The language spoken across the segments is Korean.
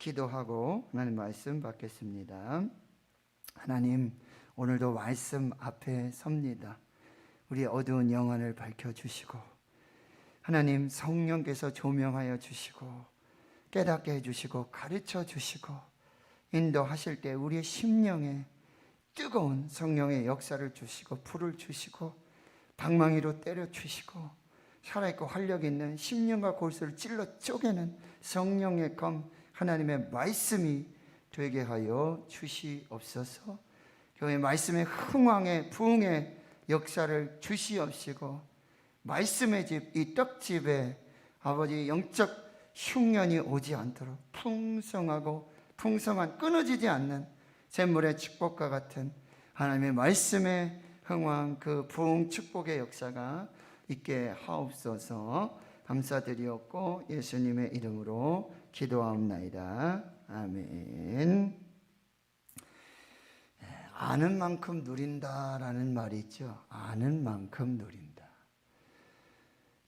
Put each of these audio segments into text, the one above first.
기도하고 하나님 말씀 받겠습니다. 하나님, 오늘도 말씀 앞에 섭니다. 우리 어두운 영안을 밝혀주시고 하나님 성령께서 조명하여 주시고 깨닫게 해주시고 가르쳐 주시고 인도하실 때 우리의 심령에 뜨거운 성령의 역사를 주시고 불을 주시고 방망이로 때려 주시고 살아있고 활력 있는 심령과 골수를 찔러 쪼개는 성령의 검 하나님의 말씀이 되게 하여 주시옵소서. 교회 말씀의 흥왕의 부흥의 역사를 주시옵시고 말씀의 집, 이 떡집에 아버지 영적 흉년이 오지 않도록 풍성하고 풍성한 끊어지지 않는 샘물의 축복과 같은 하나님의 말씀의 흥왕 그 부흥 축복의 역사가 있게 하옵소서. 감사드리옵고 예수님의 이름으로 기도하옵나이다. 아멘. 아는 만큼 누린다라는 말이 있죠. 아는 만큼 누린다.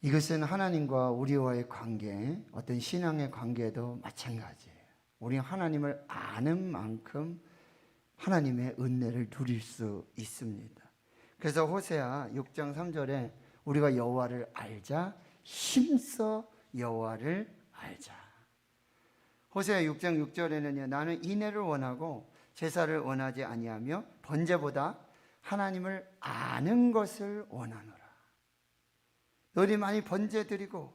이것은 하나님과 우리와의 관계, 어떤 신앙의 관계도 마찬가지예요. 우리는 하나님을 아는 만큼 하나님의 은혜를 누릴 수 있습니다. 그래서 호세아 6장 3절에 우리가 여호와를 알자, 힘써 여호와를 알자. 호세아 6장 6절에는요, 나는 인애를 원하고 제사를 원하지 아니하며 번제보다 하나님을 아는 것을 원하노라. 너희들이 많이 번제 드리고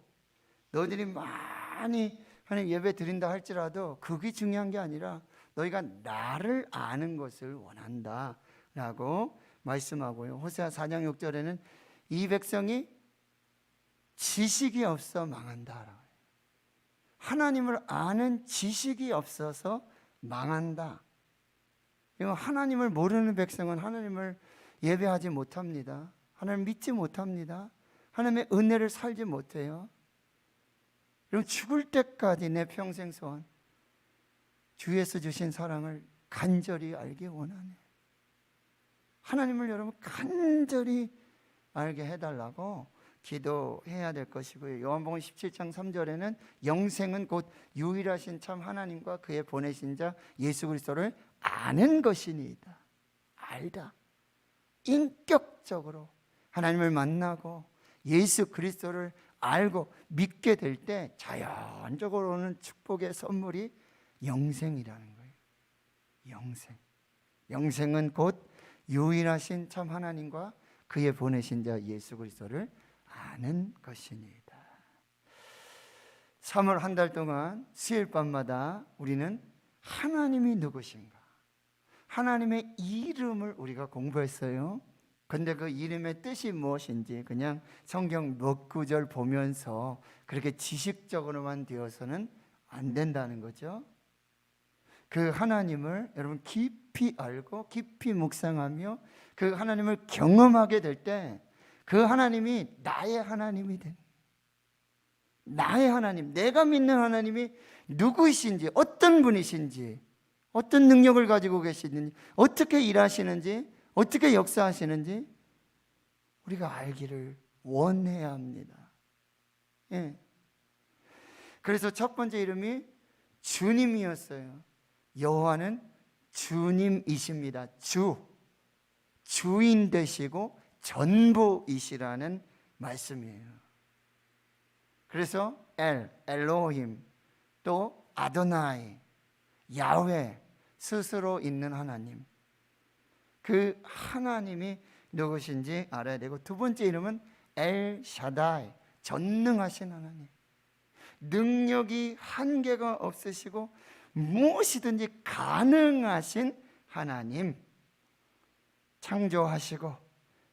너희들이 많이 하나님 예배 드린다 할지라도 그게 중요한 게 아니라 너희가 나를 아는 것을 원한다 라고 말씀하고요. 호세아 4장 6절에는 이 백성이 지식이 없어 망한다. 하나님을 아는 지식이 없어서 망한다. 하나님을 모르는 백성은 하나님을 예배하지 못합니다. 하나님을 믿지 못합니다. 하나님의 은혜를 살지 못해요. 여러분, 죽을 때까지 내 평생 소원, 주에서 주신 사랑을 간절히 알기 원하네. 하나님을 여러분 간절히 알게 해달라고 기도해야 될 것이고요. 요한복음 17장 3절에는 영생은 곧 유일하신 참 하나님과 그의 보내신 자 예수 그리스도를 아는 것이니이다. 알다. 인격적으로 하나님을 만나고 예수 그리스도를 알고 믿게 될 때 자연적으로 오는 축복의 선물이 영생이라는 거예요. 영생. 영생은 곧 유일하신 참 하나님과 그의 보내신 자 예수 그리스도를 아는 것이니이다. 3월 한 달 동안 수요일 밤마다 우리는 하나님이 누구신가, 하나님의 이름을 우리가 공부했어요. 근데 그 이름의 뜻이 무엇인지 그냥 성경 몇 구절 보면서 그렇게 지식적으로만 되어서는 안 된다는 거죠. 그 하나님을 여러분 깊이 알고 깊이 묵상하며 그 하나님을 경험하게 될 때 그 하나님이 나의 하나님이 되는, 나의 하나님, 내가 믿는 하나님이 누구이신지, 어떤 분이신지, 어떤 능력을 가지고 계시는지, 어떻게 일하시는지, 어떻게 역사하시는지 우리가 알기를 원해야 합니다. 예. 그래서 첫 번째 이름이 주님이었어요. 여호와는 주님이십니다. 주인 되시고 전부이시라는 말씀이에요. 그래서 엘로힘, 또 아도나이, 야훼, 스스로 있는 하나님, 그 하나님이 누구신지 알아야 되고, 두 번째 이름은 엘샤다이, 전능하신 하나님, 능력이 한계가 없으시고 무엇이든지 가능하신 하나님, 창조하시고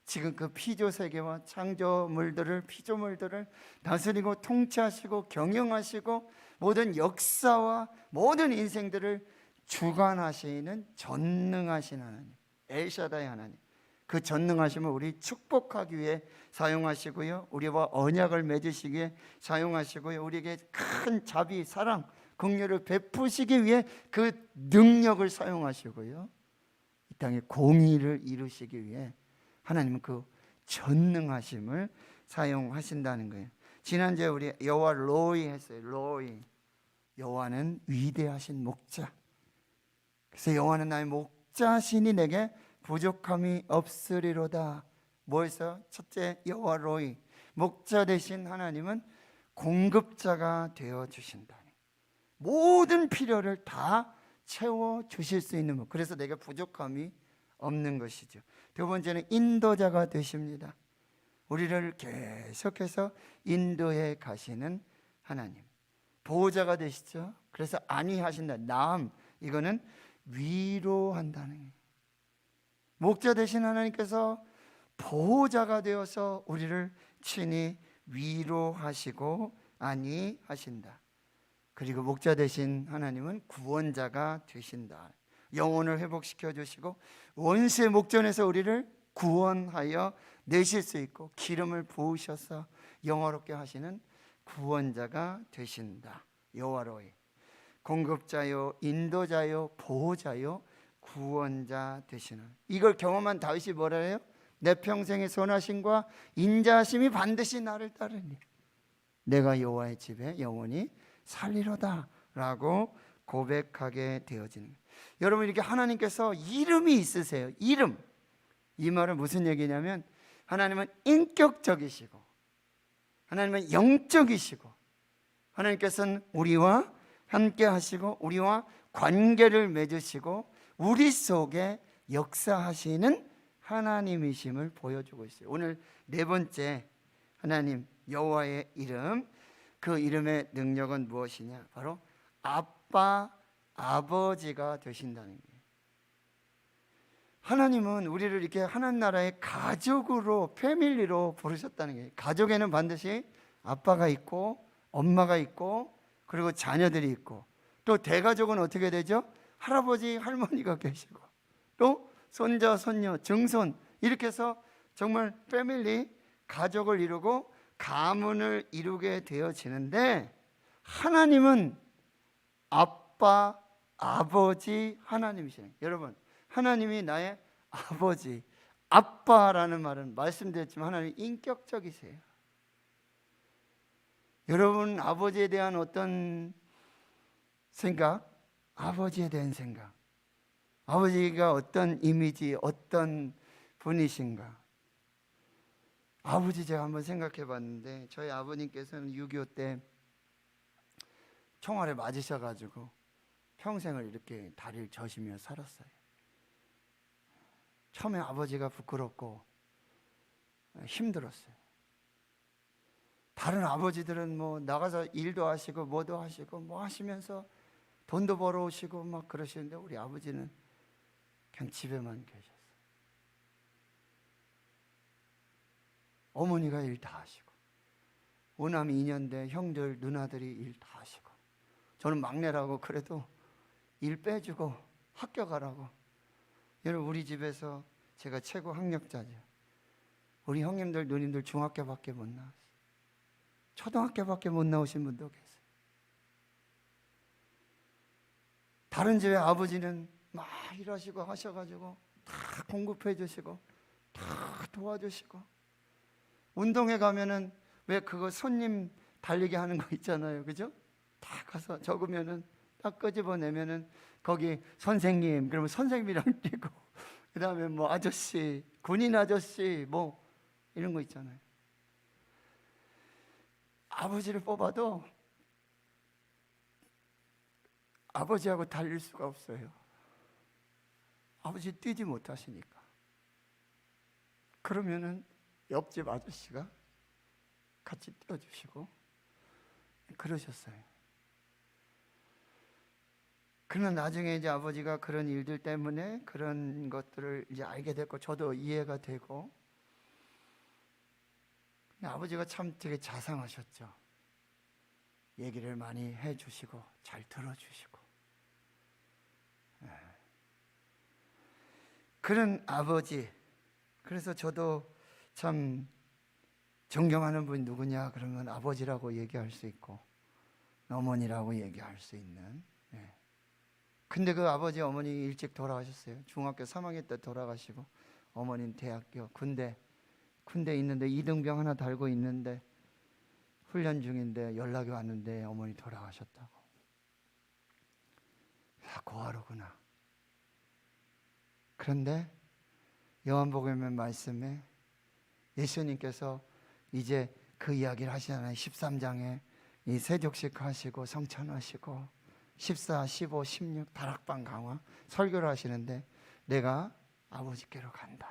지금 그 피조세계와 창조물들을, 피조물들을 다스리고 통치하시고 경영하시고 모든 역사와 모든 인생들을 주관하시는 전능하신 하나님, 엘샤다이 하나님, 그 전능하심을 우리 축복하기 위해 사용하시고요, 우리와 언약을 맺으시기 위해 사용하시고요, 우리에게 큰 자비, 사랑, 긍휼을 베푸시기 위해 그 능력을 사용하시고요, 이 땅에 공의를 이루시기 위해 하나님은 그 전능하심을 사용하신다는 거예요. 지난주에 우리 여호와 로이 했어요. 로이. 여호와는 위대하신 목자. 그래서 여호와는 나의 목자시니 내게 부족함이 없으리로다. 뭐에서? 첫째, 여호와 로이, 목자 되신 하나님은 공급자가 되어 주신다. 모든 필요를 다 채워 주실 수 있는 분. 그래서 내가 부족함이 없는 것이죠. 두 번째는 인도자가 되십니다. 우리를 계속해서 인도해 가시는 하나님. 보호자가 되시죠. 그래서 안위하신다. 나음, 이거는 위로한다는 거예요. 목자 되신 하나님께서 보호자가 되어서 우리를 친히 위로하시고 안위하신다. 그리고 목자 되신 하나님은 구원자가 되신다. 영혼을 회복시켜 주시고 원수의 목전에서 우리를 구원하여 내실 수 있고 기름을 부으셔서 영화롭게 하시는 구원자가 되신다. 여호와로이, 공급자요, 인도자요, 보호자요, 구원자 되시는. 이걸 경험한 다윗이 뭐라 해요? 내 평생의 선하심과 인자하심이 반드시 나를 따르니 내가 여호와의 집에 영원히 살리로다 라고 고백하게 되어지는 거예요. 여러분, 이렇게 하나님께서 이름이 있으세요. 이름. 이 말은 무슨 얘기냐면 하나님은 인격적이시고 하나님은 영적이시고 하나님께서는 우리와 함께 하시고 우리와 관계를 맺으시고 우리 속에 역사하시는 하나님이심을 보여주고 있어요. 오늘 네 번째, 하나님 여호와의 이름. 그 이름의 능력은 무엇이냐? 바로 아빠, 아버지가 되신다는 거예요. 하나님은 우리를 이렇게 하나님 나라의 가족으로, 패밀리로 부르셨다는 거예요. 가족에는 반드시 아빠가 있고 엄마가 있고 그리고 자녀들이 있고, 또 대가족은 어떻게 되죠? 할아버지, 할머니가 계시고 또 손자, 손녀, 증손, 이렇게 해서 정말 패밀리, 가족을 이루고 가문을 이루게 되어지는데, 하나님은 아빠, 아버지 하나님이시네요. 여러분, 하나님이 나의 아버지, 아빠라는 말은 말씀드렸지만 하나님이 인격적이세요. 여러분, 아버지에 대한 어떤 생각, 아버지에 대한 생각, 아버지가 어떤 이미지, 어떤 분이신가. 아버지, 제가 한번 생각해 봤는데 저희 아버님께서는 6.25 때 총알에 맞으셔가지고 평생을 이렇게 다리를 저시며 살았어요. 처음에 아버지가 부끄럽고 힘들었어요. 다른 아버지들은 뭐 나가서 일도 하시고 뭐도 하시고 뭐 하시면서 돈도 벌어오시고 막 그러시는데 우리 아버지는 그냥 집에만 계셨어요. 어머니가 일 다 하시고 오남이 2년대 형들 누나들이 일 다 하시고 저는 막내라고 그래도 일 빼주고 학교 가라고. 여러분, 우리 집에서 제가 최고 학력자죠. 우리 형님들 누님들 중학교밖에 못 나왔어요. 초등학교밖에 못 나오신 분도 계세요. 다른 집에 아버지는 막 일하시고 하셔가지고 다 공급해 주시고 다 도와주시고, 운동회 가면은 왜 그거 손님 달리게 하는 거 있잖아요, 그죠? 다 가서 적으면은 딱 끄집어내면은 거기 선생님, 그러면 선생님이랑 뛰고, 그 다음에 뭐 아저씨, 군인 아저씨 뭐 이런 거 있잖아요. 아버지를 뽑아도 아버지하고 달릴 수가 없어요. 아버지 뛰지 못하시니까. 그러면은 옆집 아저씨가 같이 뛰어주시고 그러셨어요. 그러나 나중에 이제 아버지가 그런 일들 때문에 그런 것들을 이제 알게 됐고 저도 이해가 되고, 아버지가 참 되게 자상하셨죠. 얘기를 많이 해주시고 잘 들어주시고, 그런 아버지. 그래서 저도 참 존경하는 분이 누구냐 그러면 아버지라고 얘기할 수 있고 어머니라고 얘기할 수 있는. 근데 그 아버지 어머니 일찍 돌아가셨어요. 중학교 3학년 때 돌아가시고 어머니는 대학교 군대 있는데 이등병 하나 달고 있는데 훈련 중인데 연락이 왔는데 어머니 돌아가셨다고. 거구나. 그런데 요한복음의 말씀에 예수님께서 이제 그 이야기를 하시잖아요. 13장에 이 세족식 하시고 성찬하시고 14, 15, 16 다락방 강화 설교를 하시는데 내가 아버지께로 간다.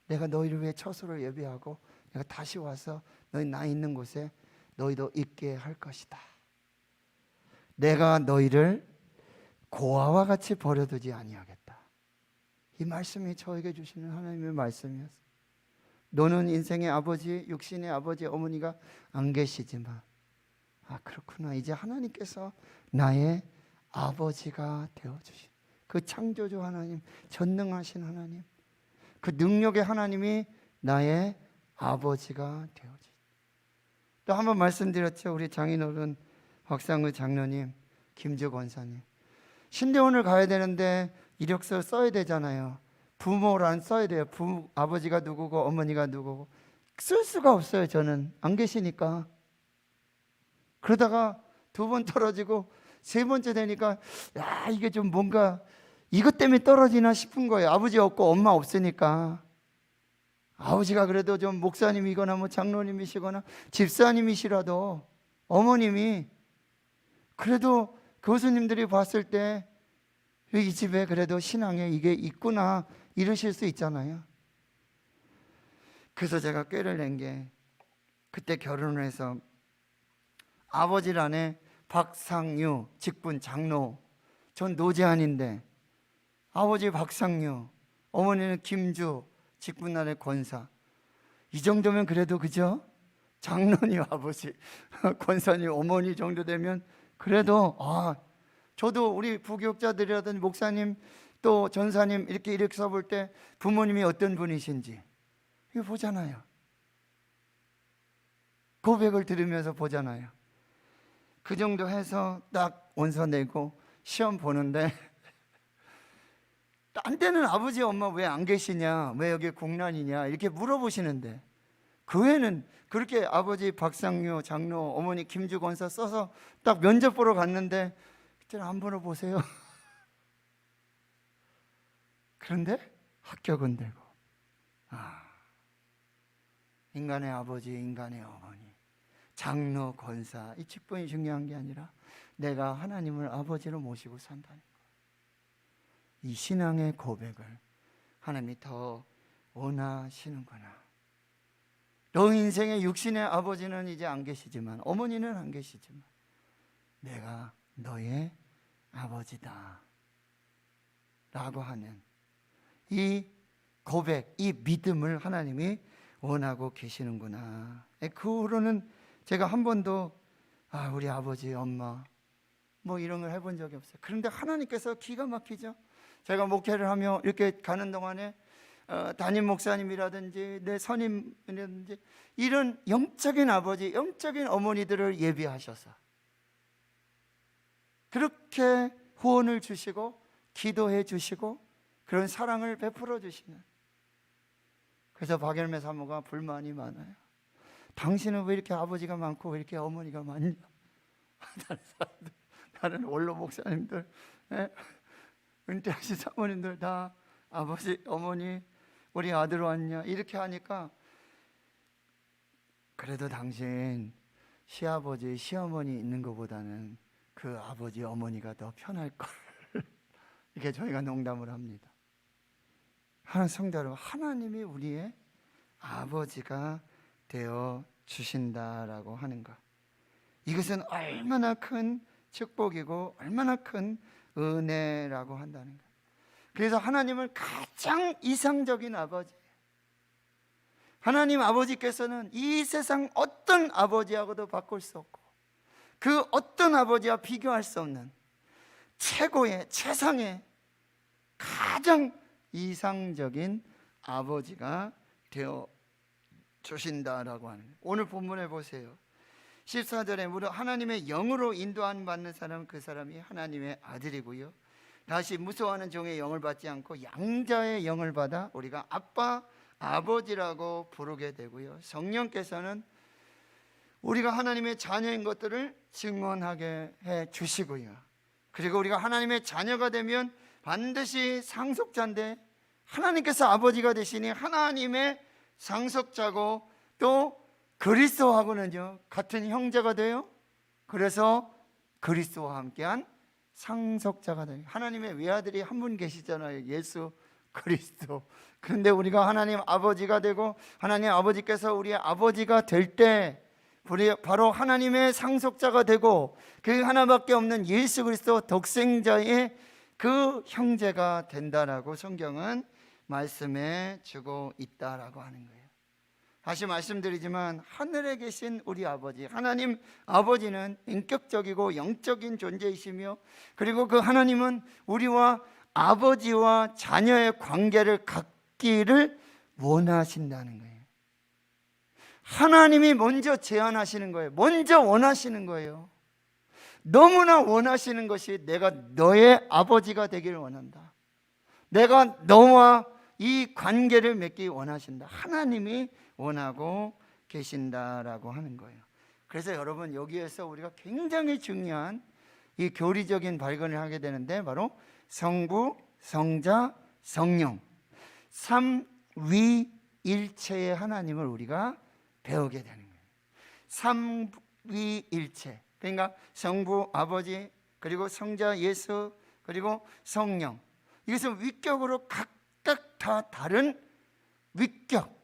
내가 너희를 위해 처소를 예비하고 내가 다시 와서 너희 나 있는 곳에 너희도 있게 할 것이다. 내가 너희를 고아와 같이 버려두지 아니하겠다. 이 말씀이 저에게 주시는 하나님의 말씀이었어요. 너는 인생의 아버지, 육신의 아버지, 어머니가 안 계시지만 그렇구나. 이제 하나님께서 나의 아버지가 되어주신 그 창조주 하나님, 전능하신 하나님, 그 능력의 하나님이 나의 아버지가 되어주신. 또 한 번 말씀드렸죠. 우리 장인어른 박상우 장로님, 김주 권사님, 신대원을 가야 되는데 이력서 써야 되잖아요. 부모란 써야 돼요. 아버지가 누구고 어머니가 누구고 쓸 수가 없어요. 저는 안 계시니까. 그러다가 2번 떨어지고 3번째 되니까 이게 좀 뭔가 이것 때문에 떨어지나 싶은 거예요. 아버지 없고 엄마 없으니까. 아버지가 그래도 좀 목사님이거나 뭐 장로님이시거나 집사님이시라도 어머님이 그래도 교수님들이 봤을 때 이 집에 그래도 신앙에 이게 있구나 이러실 수 있잖아요. 그래서 제가 꾀를 낸 게 그때 결혼을 해서 아버지란에 박상유 직분 장로, 전 노재한인데 아버지 박상유, 어머니는 김주 직분란의 권사. 이 정도면 그래도 그죠? 장로님 아버지, 권사님 어머니 정도 되면 그래도 저도 우리 부교육자들이라든지 목사님 또 전사님 이렇게 써볼 때 부모님이 어떤 분이신지 이거 보잖아요. 고백을 들으면서 보잖아요. 그 정도 해서 딱 원서 내고 시험 보는데 딴 데는 아버지 엄마 왜 안 계시냐, 왜 여기 공란이냐 이렇게 물어보시는데 그 외에는 그렇게 아버지 박상유 장로, 어머니 김주 권사 써서 딱 면접 보러 갔는데 그때는 안 물어보세요. 그런데 합격은 되고. 인간의 아버지, 인간의 어머니, 장로, 권사 이 직분이 중요한 게 아니라 내가 하나님을 아버지로 모시고 산다는 거. 이 신앙의 고백을 하나님이 더 원하시는구나. 너 인생의 육신의 아버지는 이제 안 계시지만, 어머니는 안 계시지만 내가 너의 아버지다 라고 하는 이 고백, 이 믿음을 하나님이 원하고 계시는구나. 그 후로는 제가 한 번도 우리 아버지, 엄마 뭐 이런 걸 해본 적이 없어요. 그런데 하나님께서 기가 막히죠. 제가 목회를 하며 이렇게 가는 동안에 담임 목사님이라든지 내 선임이라든지 이런 영적인 아버지, 영적인 어머니들을 예비하셔서 그렇게 후원을 주시고 기도해 주시고 그런 사랑을 베풀어 주시는. 그래서 박열매 사모가 불만이 많아요. 당신은 왜 이렇게 아버지가 많고 왜 이렇게 어머니가 많냐? 다른 원로 목사님들, 은퇴하신 사모님들 다 아버지, 어머니, 우리 아들 왔냐? 이렇게 하니까 그래도 당신 시아버지, 시어머니 있는 것보다는 그 아버지, 어머니가 더 편할 걸. 이렇게 저희가 농담을 합니다. 하나님 성도 여러분, 하나님이 우리의 아버지가 되어 주신다라고 하는 것, 이것은 얼마나 큰 축복이고 얼마나 큰 은혜라고 한다는 것. 그래서 하나님은 가장 이상적인 아버지, 하나님 아버지께서는 이 세상 어떤 아버지하고도 바꿀 수 없고 그 어떤 아버지와 비교할 수 없는 최고의, 최상의, 가장 이상적인 아버지가 되어 주신다라고 하는 거예요. 오늘 본문에 보세요. 14절에 무릇 하나님의 영으로 인도함 받는 사람은 그 사람이 하나님의 아들이고요, 다시 무서워하는 종의 영을 받지 않고 양자의 영을 받아 우리가 아빠, 아버지라고 부르게 되고요, 성령께서는 우리가 하나님의 자녀인 것들을 증언하게 해 주시고요, 그리고 우리가 하나님의 자녀가 되면 반드시 상속자인데, 하나님께서 아버지가 되시니 하나님의 상속자고 또 그리스도하고는요 같은 형제가 돼요. 그래서 그리스도와 함께한 상속자가 돼요. 하나님의 외아들이 한 분 계시잖아요. 예수 그리스도. 그런데 우리가 하나님 아버지가 되고 하나님 아버지께서 우리의 아버지가 될 때 우리 바로 하나님의 상속자가 되고 그 하나밖에 없는 예수 그리스도 독생자의 그 형제가 된다라고 성경은 말씀해 주고 있다라고 하는 거예요. 다시 말씀드리지만 하늘에 계신 우리 아버지, 하나님 아버지는 인격적이고 영적인 존재이시며, 그리고 그 하나님은 우리와 아버지와 자녀의 관계를 갖기를 원하신다는 거예요. 하나님이 먼저 제안하시는 거예요. 먼저 원하시는 거예요. 너무나 원하시는 것이 내가 너의 아버지가 되기를 원한다. 내가 너와 이 관계를 맺기 원하신다. 하나님이 원하고 계신다라고 하는 거예요. 그래서 여러분, 여기에서 우리가 굉장히 중요한 이 교리적인 발견을 하게 되는데, 바로 성부, 성자, 성령 삼위일체의 하나님을 우리가 배우게 되는 거예요. 삼위일체, 그러니까 성부 아버지, 그리고 성자 예수, 그리고 성령, 이것은 위격으로 각각 다 다른 위격,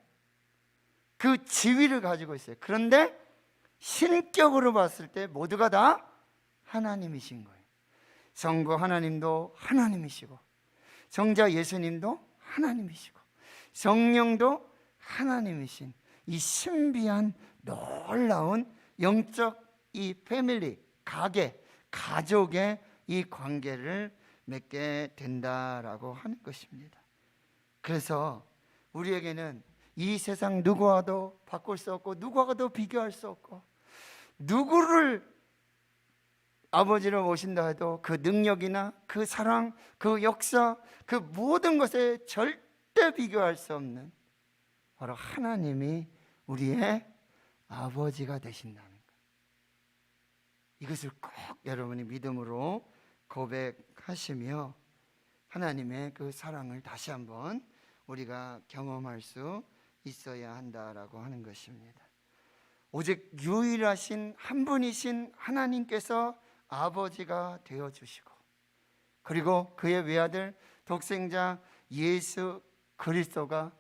그 지위를 가지고 있어요. 그런데 신격으로 봤을 때 모두가 다 하나님이신 거예요. 성부 하나님도 하나님이시고, 성자 예수님도 하나님이시고, 성령도 하나님이신 이 신비한 놀라운 영적 이 패밀리, 가족의 이 관계를 맺게 된다라고 하는 것입니다. 그래서 우리에게는 이 세상 누구와도 바꿀 수 없고 누구와도 비교할 수 없고, 누구를 아버지로 모신다 해도 그 능력이나 그 사랑, 그 역사, 그 모든 것에 절대 비교할 수 없는 바로 하나님이 우리의 아버지가 되신다는 것, 이것을 꼭 여러분이 믿음으로 고백하시며 하나님의 그 사랑을 다시 한번 우리가 경험할 수 있어야 한다라고 하는 것입니다. 오직 유일하신 한 분이신 하나님께서 아버지가 되어주시고, 그리고 그의 외아들 독생자 예수 그리스도가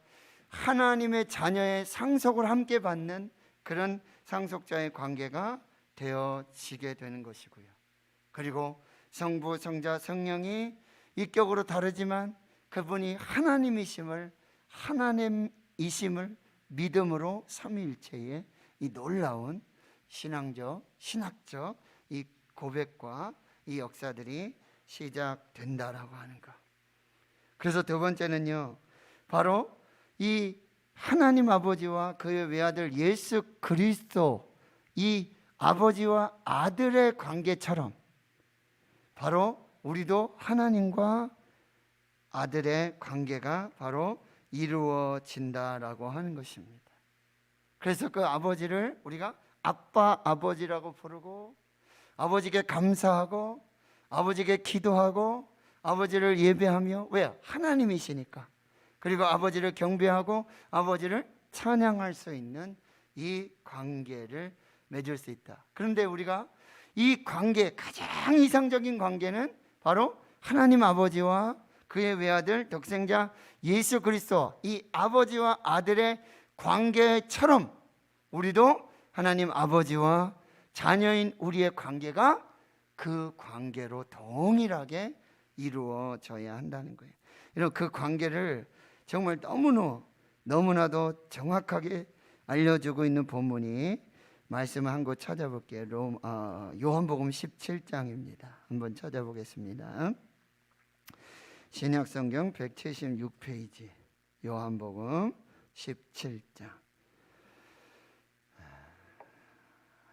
하나님의 자녀의 상속을 함께 받는 그런 상속자의 관계가 되어지게 되는 것이고요. 그리고 성부, 성자, 성령이 인격으로 다르지만 그분이 하나님이심을 믿음으로 삼위일체의 이 놀라운 신학적 이 고백과 이 역사들이 시작된다라고 하는 것. 그래서 두 번째는요, 바로 이 하나님 아버지와 그의 외아들 예수 그리스도, 이 아버지와 아들의 관계처럼 바로 우리도 하나님과 아들의 관계가 바로 이루어진다라고 하는 것입니다. 그래서 그 아버지를 우리가 아빠, 아버지라고 부르고, 아버지께 감사하고, 아버지께 기도하고, 아버지를 예배하며, 왜? 하나님이시니까. 그리고 아버지를 경배하고 아버지를 찬양할 수 있는 이 관계를 맺을 수 있다. 그런데 우리가 이 관계, 가장 이상적인 관계는 바로 하나님 아버지와 그의 외아들 독생자 예수 그리스도, 이 아버지와 아들의 관계처럼 우리도 하나님 아버지와 자녀인 우리의 관계가 그 관계로 동일하게 이루어져야 한다는 거예요. 이런 그 관계를 정말 너무나도 정확하게 알려주고 있는 본문이, 말씀을 한 곳 찾아볼게요. 요한복음 17장입니다. 한번 찾아보겠습니다. 신약성경 176페이지 요한복음 17장.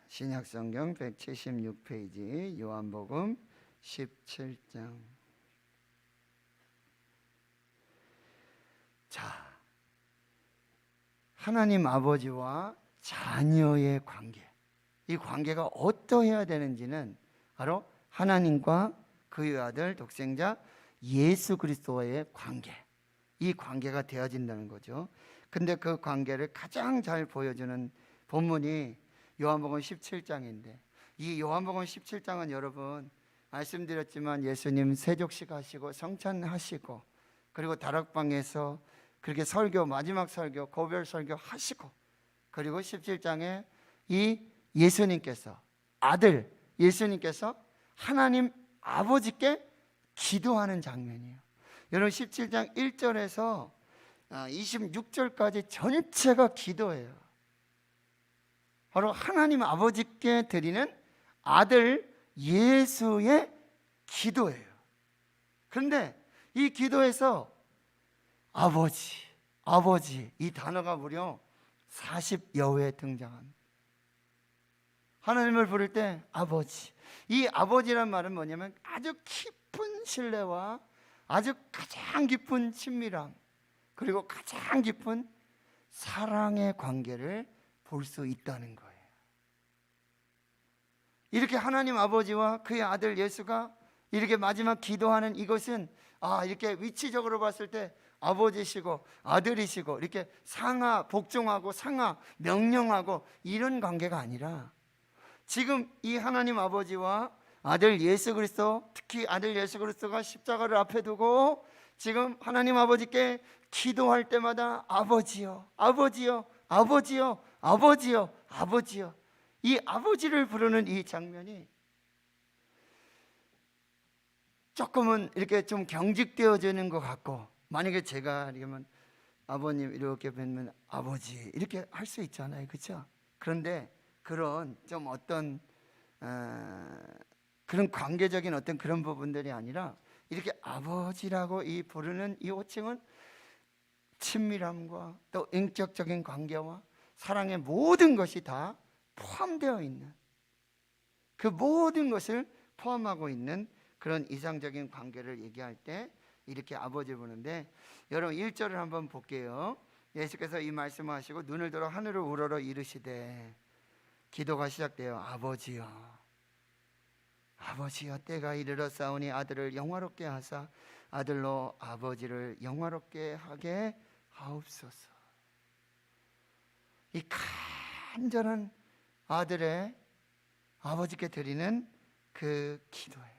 신약성경 176페이지 요한복음 17장. 자, 하나님 아버지와 자녀의 관계, 이 관계가 어떠해야 되는지는 바로 하나님과 그의 아들 독생자 예수 그리스도와의 관계, 이 관계가 되어진다는 거죠. 근데 그 관계를 가장 잘 보여주는 본문이 요한복음 17장인데, 이 요한복음 17장은 여러분 말씀드렸지만 예수님 세족식 하시고 성찬하시고 그리고 다락방에서 그렇게 설교, 마지막 설교, 고별 설교 하시고, 그리고 17장에 이 예수님께서, 아들 예수님께서 하나님 아버지께 기도하는 장면이에요. 여러분 17장 1절에서 26절까지 전체가 기도예요. 바로 하나님 아버지께 드리는 아들 예수의 기도예요. 그런데 이 기도에서 아버지, 아버지 이 단어가 무려 40여 회 등장합니다. 하나님을 부를 때 아버지, 이 아버지란 말은 뭐냐면 아주 깊은 신뢰와 아주 가장 깊은 친밀함, 그리고 가장 깊은 사랑의 관계를 볼 수 있다는 거예요. 이렇게 하나님 아버지와 그의 아들 예수가 이렇게 마지막 기도하는 이것은 이렇게 위치적으로 봤을 때 아버지시고 아들이시고 이렇게 상하 복종하고 상하 명령하고 이런 관계가 아니라, 지금 이 하나님 아버지와 아들 예수 그리스도, 특히 아들 예수 그리스도가 십자가를 앞에 두고 지금 하나님 아버지께 기도할 때마다 아버지요, 아버지요, 아버지요, 아버지요, 아버지요, 이 아버지를 부르는 이 장면이 조금은 이렇게 좀 경직되어지는 것 같고, 만약에 제가 이러면 아버님 이렇게 뵈면 아버지 이렇게 할 수 있잖아요, 그렇죠? 그런데 그런 좀 어떤 그런 관계적인 어떤 그런 부분들이 아니라 이렇게 아버지라고 이 부르는 이 호칭은 친밀함과 또 인격적인 관계와 사랑의 모든 것이 다 포함되어 있는, 그 모든 것을 포함하고 있는 그런 이상적인 관계를 얘기할 때 이렇게 아버지 부르는데, 여러분 1절을 한번 볼게요. 예수께서 이 말씀을 하시고 눈을 들어 하늘을 우러러 이르시되, 기도가 시작돼요. 아버지여, 아버지여, 때가 이르러 싸우니 아들을 영화롭게 하사 아들로 아버지를 영화롭게 하게 하옵소서. 이 간절한 아들의 아버지께 드리는 그 기도예요.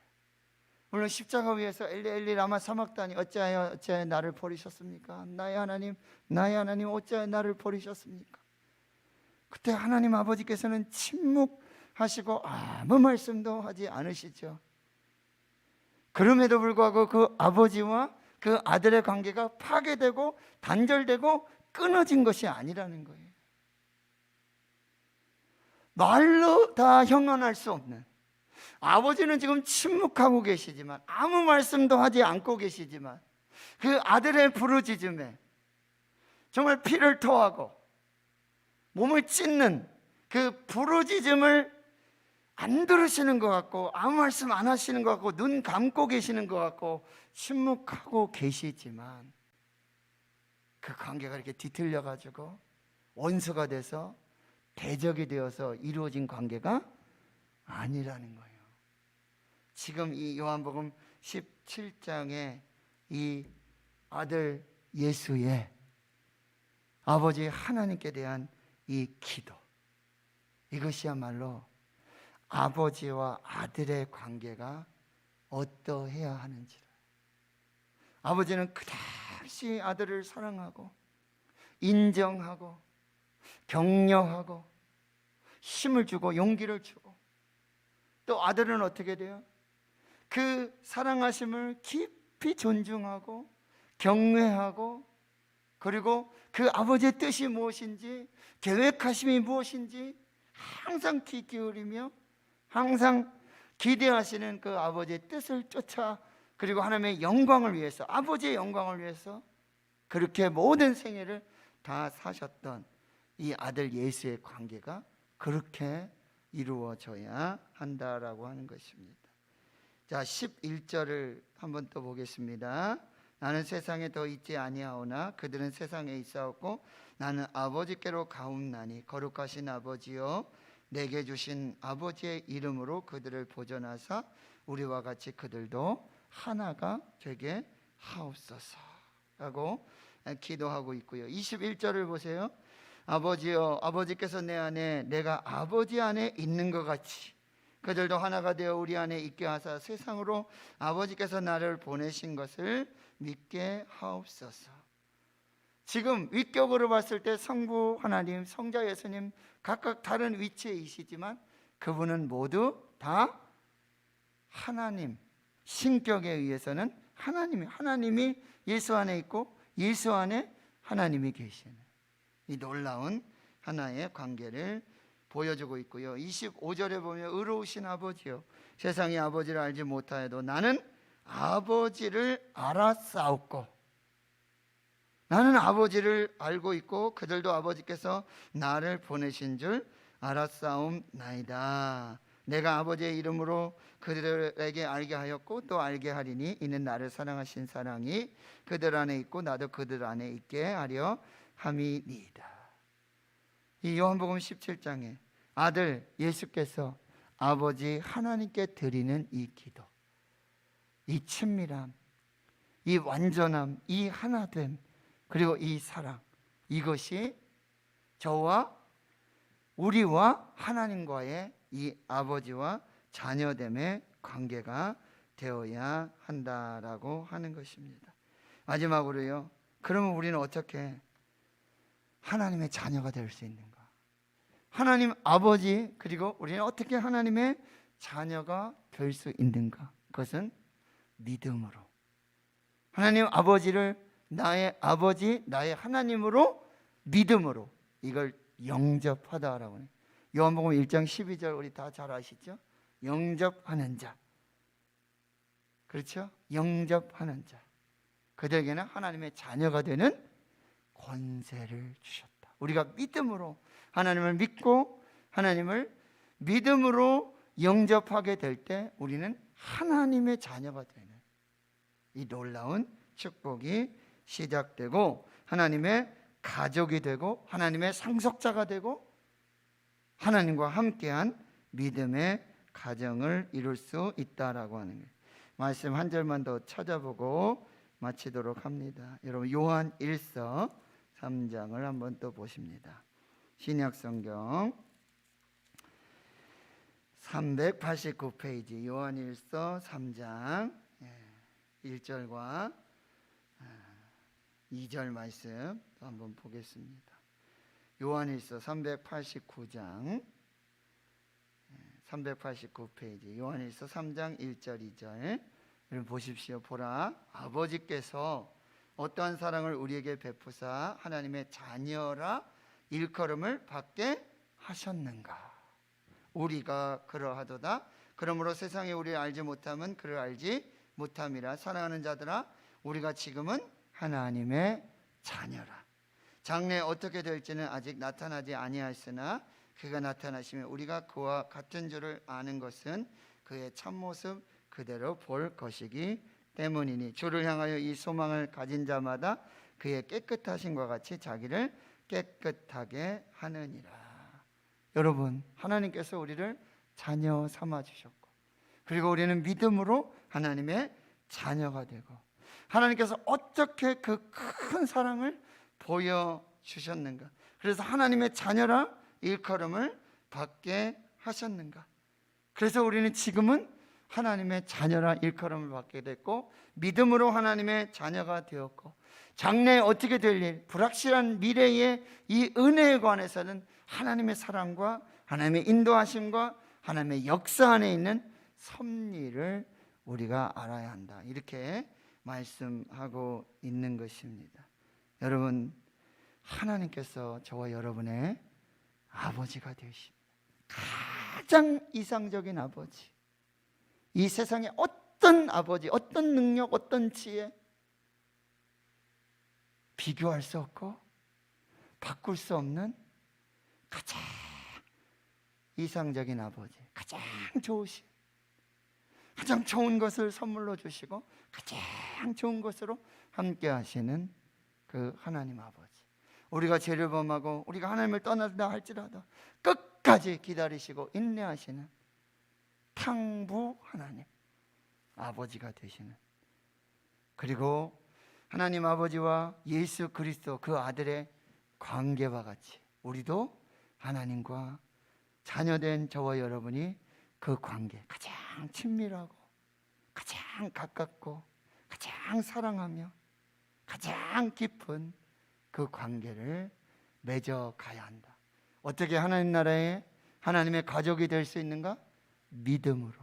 물론 십자가 위에서 엘리 엘리 라마 사막다니 어찌하여 나를 버리셨습니까? 나의 하나님, 나의 하나님 어찌하여 나를 버리셨습니까? 그때 하나님 아버지께서는 침묵하시고 아무 말씀도 하지 않으시죠. 그럼에도 불구하고 그 아버지와 그 아들의 관계가 파괴되고 단절되고 끊어진 것이 아니라는 거예요. 말로 다 형언할 수 없는, 아버지는 지금 침묵하고 계시지만, 아무 말씀도 하지 않고 계시지만, 그 아들의 부르짖음에 정말 피를 토하고 몸을 찢는 그 부르짖음을 안 들으시는 것 같고, 아무 말씀 안 하시는 것 같고, 눈 감고 계시는 것 같고 침묵하고 계시지만, 그 관계가 이렇게 뒤틀려 가지고 원수가 돼서 대적이 되어서 이루어진 관계가 아니라는 거예요. 지금 이 요한복음 17장에 이 아들 예수의 아버지 하나님께 대한 이 기도, 이것이야말로 아버지와 아들의 관계가 어떠해야 하는지를, 아버지는 그다시 아들을 사랑하고 인정하고 격려하고 힘을 주고 용기를 주고, 또 아들은 어떻게 돼요? 그 사랑하심을 깊이 존중하고 경외하고, 그리고 그 아버지의 뜻이 무엇인지, 계획하심이 무엇인지 항상 귀 기울이며 항상 기대하시는 그 아버지의 뜻을 쫓아, 그리고 하나님의 영광을 위해서, 아버지의 영광을 위해서 그렇게 모든 생애를 다 사셨던 이 아들 예수의 관계가 그렇게 이루어져야 한다라고 하는 것입니다. 자, 11절을 한번 또 보겠습니다. 나는 세상에 더 있지 아니하오나 그들은 세상에 있사옵고 나는 아버지께로 가옵나니 거룩하신 아버지여, 내게 주신 아버지의 이름으로 그들을 보존하사 우리와 같이 그들도 하나가 되게 하옵소서 라고 기도하고 있고요. 21절을 보세요. 아버지여, 아버지께서 내 안에 내가 아버지 안에 있는 것 같이 그들도 하나가 되어 우리 안에 있게 하사 세상으로 아버지께서 나를 보내신 것을 믿게 하옵소서. 지금 위격으로 봤을 때 성부 하나님, 성자 예수님 각각 다른 위치에 있으시지만 그분은 모두 다 하나님, 신격에 의해서는 하나님이 예수 안에 있고 예수 안에 하나님이 계시는 이 놀라운 하나의 관계를 보여주고 있고요. 25절에 보면 의로우신 아버지요, 세상이 아버지를 알지 못하여도 나는 아버지를 알았사옵고, 나는 아버지를 알고 있고 그들도 아버지께서 나를 보내신 줄 알았사옵나이다. 내가 아버지의 이름으로 그들에게 알게 하였고 또 알게 하리니 이는 나를 사랑하신 사랑이 그들 안에 있고 나도 그들 안에 있게 하려 함이니이다. 이 요한복음 17장에 아들 예수께서 아버지 하나님께 드리는 이 기도, 이 친밀함, 이 완전함, 이 하나됨, 그리고 이 사랑, 이것이 저와 우리와 하나님과의 이 아버지와 자녀됨의 관계가 되어야 한다라고 하는 것입니다. 마지막으로요, 그러면 우리는 어떻게 하나님의 자녀가 될 수 있는가? 하나님 아버지, 그리고 우리는 어떻게 하나님의 자녀가 될 수 있는가? 그것은 믿음으로, 하나님 아버지를 나의 아버지, 나의 하나님으로 믿음으로 이걸 영접하다라고 해요. 요한복음 1장 12절 우리 다 잘 아시죠? 영접하는 자, 그렇죠? 영접하는 자, 그들에게는 하나님의 자녀가 되는 권세를 주셨다. 우리가 믿음으로 하나님을 믿고 하나님을 믿음으로 영접하게 될 때 우리는 하나님의 자녀가 되는 이 놀라운 축복이 시작되고 하나님의 가족이 되고 하나님의 상속자가 되고 하나님과 함께한 믿음의 가정을 이룰 수 있다라고 하는 거예요. 말씀 한 절만 더 찾아보고 마치도록 합니다. 여러분 요한 1서 3장을 한번 또 보십니다. 신약성경 389페이지 요한 1서 3장 1절과 2절 말씀 한번 보겠습니다. 요한일서 389장 389페이지 요한일서 3장 1절 2절 여러분 보십시오. 보라, 아버지께서 어떠한 사랑을 우리에게 베푸사 하나님의 자녀라 일컬음을 받게 하셨는가. 우리가 그러하도다. 그러므로 세상에 우리를 알지 못함은 그를 알지 못함이라. 사랑하는 자들아, 우리가 지금은 하나님의 자녀라. 장래 어떻게 될지는 아직 나타나지 아니하였으나 그가 나타나시면 우리가 그와 같은 줄을 아는 것은 그의 참모습 그대로 볼 것이기 때문이니 주를 향하여 이 소망을 가진 자마다 그의 깨끗하심과 같이 자기를 깨끗하게 하느니라. 여러분, 하나님께서 우리를 자녀 삼아 주셨고 그리고 우리는 믿음으로 하나님의 자녀가 되고 하나님께서 어떻게 그 큰 사랑을 보여주셨는가. 그래서 하나님의 자녀라 일컬음을 받게 하셨는가. 그래서 우리는 지금은 하나님의 자녀라 일컬음을 받게 됐고 믿음으로 하나님의 자녀가 되었고 장래에 어떻게 될 일, 불확실한 미래의 이 은혜에 관해서는 하나님의 사랑과 하나님의 인도하심과 하나님의 역사 안에 있는 섭리를 우리가 알아야 한다. 이렇게 말씀하고 있는 것입니다. 여러분, 하나님께서 저와 여러분의 아버지가 되십니다. 가장 이상적인 아버지. 이 세상에 어떤 아버지, 어떤 능력, 어떤 지혜 비교할 수 없고 바꿀 수 없는 가장 이상적인 아버지, 가장 좋으신, 가장 좋은 것을 선물로 주시고 가장 좋은 것으로 함께 하시는 그 하나님 아버지. 우리가 죄를 범하고 우리가 하나님을 떠난다 할지라도 끝까지 기다리시고 인내하시는 탕부 하나님 아버지가 되시는, 그리고 하나님 아버지와 예수 그리스도 그 아들의 관계와 같이 우리도 하나님과 자녀된 저와 여러분이 그 관계, 가장 친밀하고 가장 가깝고 가장 사랑하며 가장 깊은 그 관계를 맺어가야 한다. 어떻게 하나님 나라에 하나님의 가족이 될 수 있는가? 믿음으로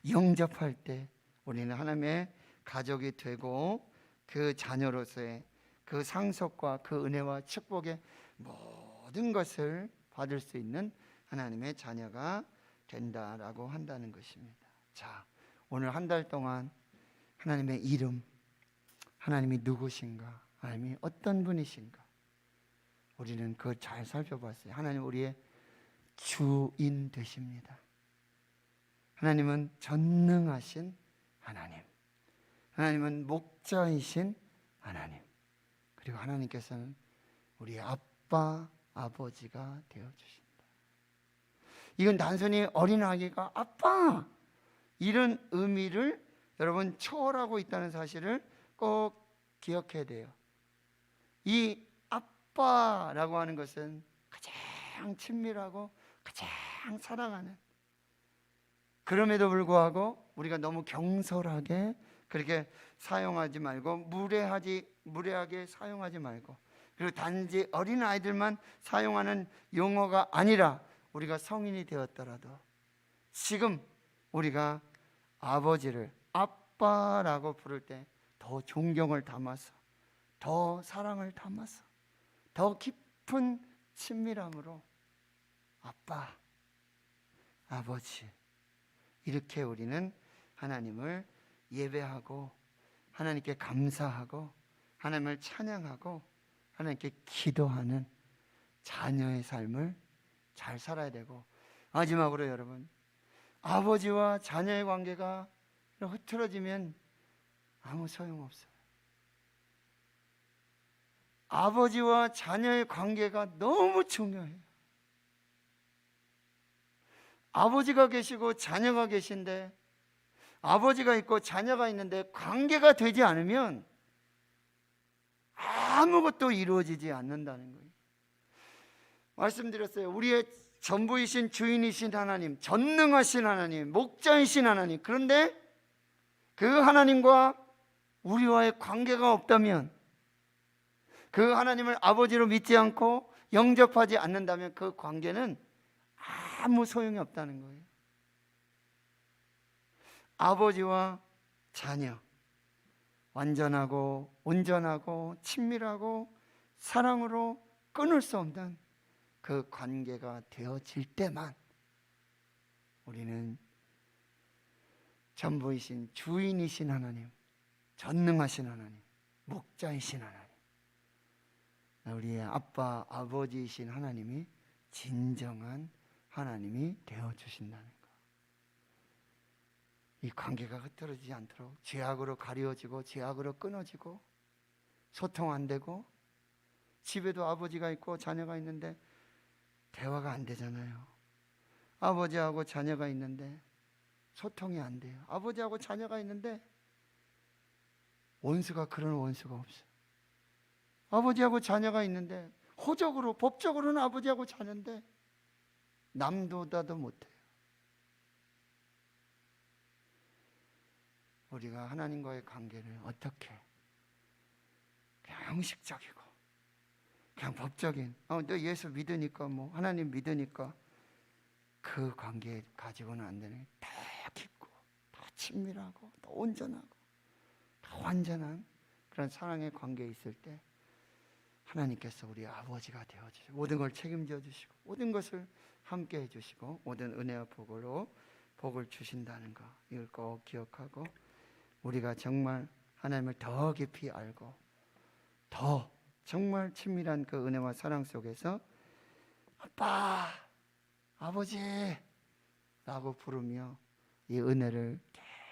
영접할 때 우리는 하나님의 가족이 되고 그 자녀로서의 그 상속과 그 은혜와 축복의 모든 것을 받을 수 있는 하나님의 자녀가 된다라고 한다는 것입니다. 자, 오늘 한 달 동안 하나님의 이름, 하나님이 누구신가, 하나님이 어떤 분이신가, 우리는 그걸 잘 살펴봤어요. 하나님 우리의 주인 되십니다. 하나님은 전능하신 하나님, 하나님은 목자이신 하나님, 그리고 하나님께서는 우리의 아빠, 아버지가 되어주신다. 이건 단순히 어린아기가 아빠 이런 의미를 여러분 초월하고 있다는 사실을 꼭 기억해야 돼요. 이 아빠라고 하는 것은 가장 친밀하고 가장 사랑하는, 그럼에도 불구하고 우리가 너무 경솔하게 그렇게 사용하지 말고 무례하게 사용하지 말고, 그리고 단지 어린 아이들만 사용하는 용어가 아니라 우리가 성인이 되었더라도 지금 우리가 아버지를 아빠라고 부를 때 더 존경을 담아서, 더 사랑을 담아서, 더 깊은 친밀함으로 아빠, 아버지, 이렇게 우리는 하나님을 예배하고 하나님께 감사하고 하나님을 찬양하고 하나님께 기도하는 자녀의 삶을 잘 살아야 되고, 마지막으로 여러분, 아버지와 자녀의 관계가 흐트러지면 아무 소용없어요. 아버지와 자녀의 관계가 너무 중요해요. 아버지가 계시고 자녀가 계신데, 아버지가 있고 자녀가 있는데 관계가 되지 않으면 아무것도 이루어지지 않는다는 거예요. 말씀드렸어요. 우리의 전부이신 주인이신 하나님, 전능하신 하나님, 목자이신 하나님, 그런데 그 하나님과 우리와의 관계가 없다면, 그 하나님을 아버지로 믿지 않고 영접하지 않는다면 그 관계는 아무 소용이 없다는 거예요. 아버지와 자녀, 완전하고 온전하고 친밀하고 사랑으로 끊을 수 없는 그 관계가 되어질 때만 우리는 전부이신 주인이신 하나님, 전능하신 하나님, 목자이신 하나님, 우리의 아빠, 아버지이신 하나님이 진정한 하나님이 되어주신다는 것. 이 관계가 흐트러지지 않도록 죄악으로 가려지고 죄악으로 끊어지고 소통 안 되고, 집에도 아버지가 있고 자녀가 있는데 대화가 안 되잖아요. 아버지하고 자녀가 있는데 소통이 안 돼요. 아버지하고 자녀가 있는데 원수가 그런 원수가 없어요. 아버지하고 자녀가 있는데 호적으로, 법적으로는 아버지하고 자녀인데 남도다도 못해요. 우리가 하나님과의 관계를 어떻게 그냥 형식적이고 그냥 법적인, 너 예수 믿으니까 뭐 하나님 믿으니까, 그 관계 가지고는 안 되는, 더 깊고 더 친밀하고 더 온전하고 더 완전한 그런 사랑의 관계에 있을 때 하나님께서 우리 아버지가 되어주시고 모든 걸 책임져 주시고 모든 것을 함께 해주시고 모든 은혜와 복을 주신다는 거, 이걸 꼭 기억하고 우리가 정말 하나님을 더 깊이 알고 더 정말 친밀한 그 은혜와 사랑 속에서 아빠, 아버지 라고 부르며 이 은혜를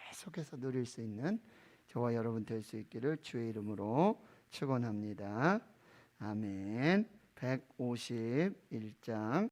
계속해서 누릴 수 있는 저와 여러분 될 수 있기를 주의 이름으로 축원합니다. 아멘. 151장